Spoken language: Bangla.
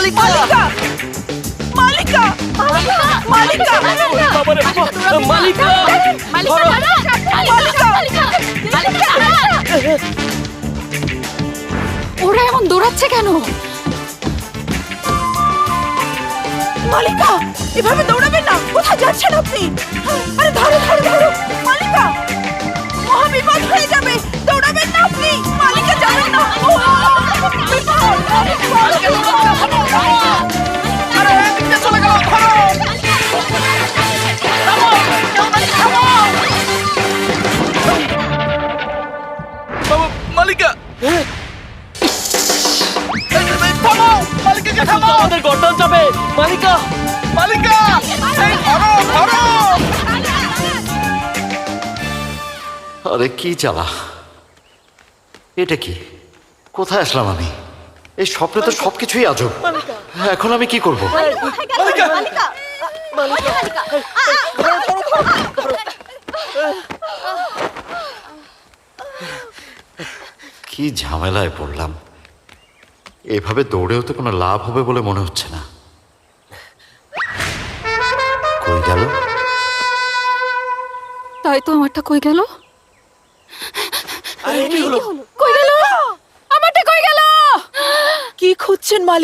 মালিকা মালিকা মালিকা বাবারে মালিকা ওরা এমন দৌড়াচ্ছে কেন? মালিকা এভাবে দৌড়াবেন না, কোথায় যাচ্ছেন আপনি? আরে ধরো ধরো ধরো মালিকা, মহাবিপদ হয়ে যাবে, দৌড়াবেন না আপনি। মালিকা যাবেন না। আরে এদিকে চলে গেল, ধরো। বাবা মালিকা থামো, মালিকাকে থামো। আমাদের গর্দান যাবে। মালিকা মালিকা এই ধরো ধরো। আরে কি জ্বালা, এটা কি? কোথায় আসলাম আমি? এই স্বপ্নে তো সবকিছুই আজব। এখন আমি কি করব? কি ঝামেলায় পড়লাম। এভাবে দৌড়েও তো কোনো লাভ হবে বলে মনে হচ্ছে না। কই গেল? তাই তো আমারটা কই গেল? আরে কি হলো? কই গেল? আমারটা কই গেল? কি খুঁজছেন মালিক?